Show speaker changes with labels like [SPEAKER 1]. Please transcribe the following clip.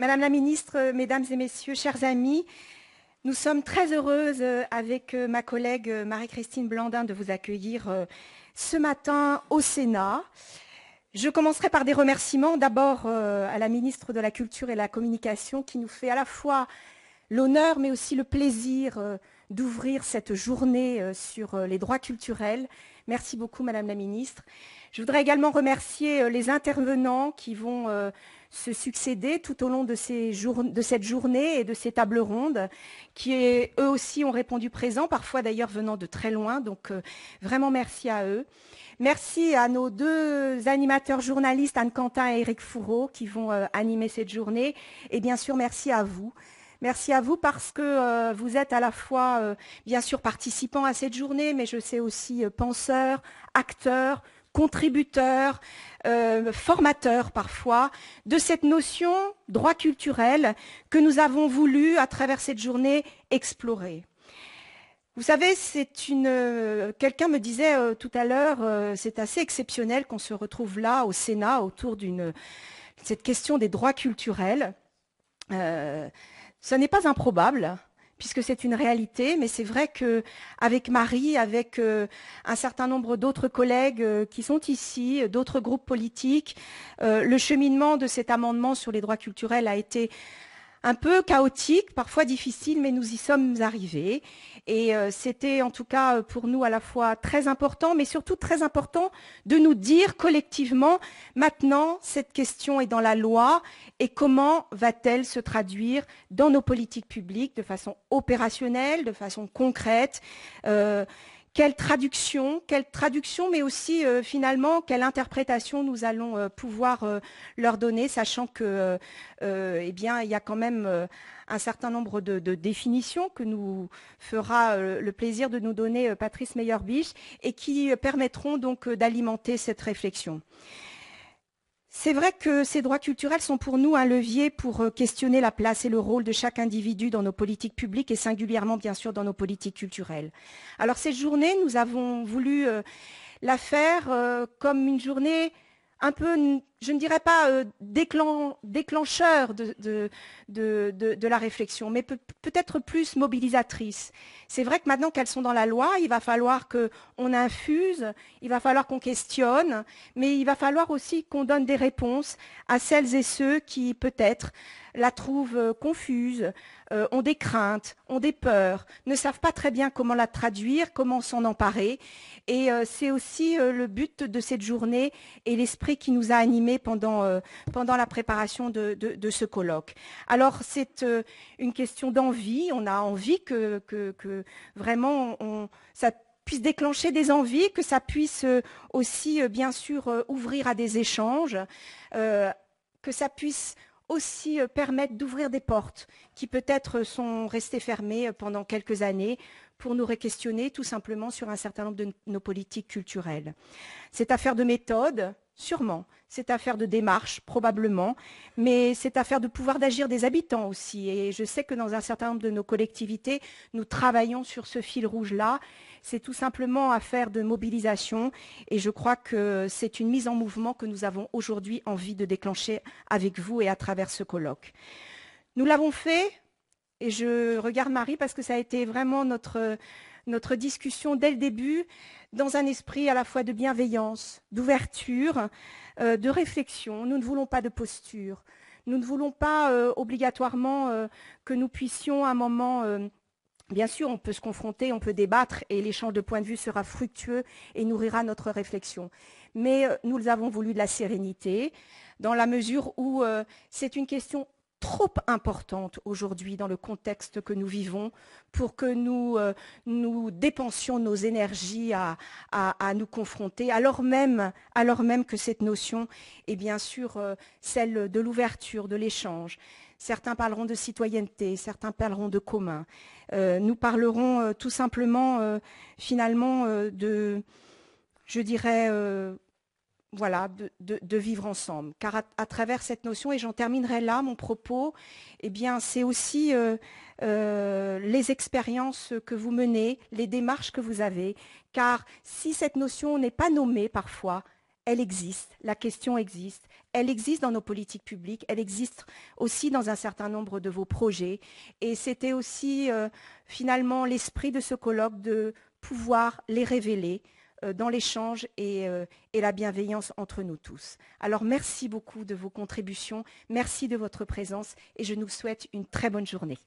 [SPEAKER 1] Madame la ministre, mesdames et messieurs, chers amis, nous sommes très heureuses avec ma collègue Marie-Christine Blandin de vous accueillir ce matin au Sénat. Je commencerai par des remerciements d'abord à la ministre de la Culture et de la Communication qui nous fait à la fois l'honneur mais aussi le plaisir d'ouvrir cette journée sur les droits culturels. Merci beaucoup Madame la ministre. Je voudrais également remercier les intervenants qui vont se succéder tout au long de cette journée et de ces tables rondes, qui eux aussi ont répondu présent, parfois d'ailleurs venant de très loin, donc vraiment merci à eux. Merci à nos deux animateurs journalistes, Anne Quentin et Éric Fourreau, qui vont animer cette journée, et bien sûr merci à vous. Merci à vous parce que vous êtes à la fois, bien sûr, participants à cette journée, mais je sais aussi penseurs, acteurs, contributeurs, formateurs parfois, de cette notion droit culturel que nous avons voulu, à travers cette journée, explorer. Vous savez, quelqu'un me disait tout à l'heure, c'est assez exceptionnel qu'on se retrouve là, au Sénat, autour de cette question des droits culturels. Ce n'est pas improbable, puisque c'est une réalité, mais c'est vrai qu'avec Marie, avec un certain nombre d'autres collègues qui sont ici, d'autres groupes politiques, le cheminement de cet amendement sur les droits culturels a été un peu chaotique, parfois difficile, mais nous y sommes arrivés. Et c'était en tout cas pour nous à la fois très important, mais surtout très important de nous dire collectivement, maintenant, cette question est dans la loi et comment va-t-elle se traduire dans nos politiques publiques de façon opérationnelle, de façon concrète quelle traduction, mais aussi finalement quelle interprétation nous allons pouvoir leur donner, sachant que eh bien il y a quand même un certain nombre de définitions que nous fera le plaisir de nous donner Patrice Meyer-Bisch et qui permettront donc d'alimenter cette réflexion. C'est vrai que ces droits culturels sont pour nous un levier pour questionner la place et le rôle de chaque individu dans nos politiques publiques et singulièrement, bien sûr, dans nos politiques culturelles. Alors, cette journée, nous avons voulu la faire comme une journée un peu, je ne dirais pas déclencheur de la réflexion, mais peut-être plus mobilisatrice. C'est vrai que maintenant qu'elles sont dans la loi, il va falloir qu'on infuse, il va falloir qu'on questionne, mais il va falloir aussi qu'on donne des réponses à celles et ceux qui peut-être la trouvent confuse, ont des craintes, ont des peurs, ne savent pas très bien comment la traduire, comment s'en emparer. Et c'est aussi le but de cette journée et l'esprit qui nous a animés pendant la préparation de ce colloque. Alors, c'est une question d'envie. On a envie que vraiment ça puisse déclencher des envies, que ça puisse aussi, bien sûr, ouvrir à des échanges, que ça puisse aussi permettre d'ouvrir des portes qui peut-être sont restées fermées pendant quelques années pour nous re-questionner tout simplement sur un certain nombre de nos politiques culturelles. C'est affaire de méthode, sûrement. C'est affaire de démarche, probablement. Mais c'est affaire de pouvoir d'agir des habitants aussi. Et je sais que dans un certain nombre de nos collectivités, nous travaillons sur ce fil rouge-là. C'est tout simplement affaire de mobilisation. Et je crois que c'est une mise en mouvement que nous avons aujourd'hui envie de déclencher avec vous et à travers ce colloque. Nous l'avons fait, et je regarde Marie parce que ça a été vraiment notre discussion dès le début, dans un esprit à la fois de bienveillance, d'ouverture, de réflexion. Nous ne voulons pas de posture. Nous ne voulons pas obligatoirement que nous puissions à un moment... Bien sûr, on peut se confronter, on peut débattre et l'échange de points de vue sera fructueux et nourrira notre réflexion. Mais nous avons voulu de la sérénité dans la mesure où c'est une question trop importante aujourd'hui dans le contexte que nous vivons pour que nous dépensions nos énergies à nous confronter, alors même que cette notion est bien sûr celle de l'ouverture, de l'échange. Certains parleront de citoyenneté, certains parleront de commun. Nous parlerons tout simplement, finalement, je dirais, voilà, de vivre ensemble. Car à travers cette notion, et j'en terminerai là mon propos, eh bien, c'est aussi les expériences que vous menez, les démarches que vous avez. Car si cette notion n'est pas nommée parfois, elle existe, la question existe, elle existe dans nos politiques publiques, elle existe aussi dans un certain nombre de vos projets. Et c'était aussi finalement l'esprit de ce colloque de pouvoir les révéler dans l'échange et la bienveillance entre nous tous. Alors merci beaucoup de vos contributions, merci de votre présence et je nous souhaite une très bonne journée.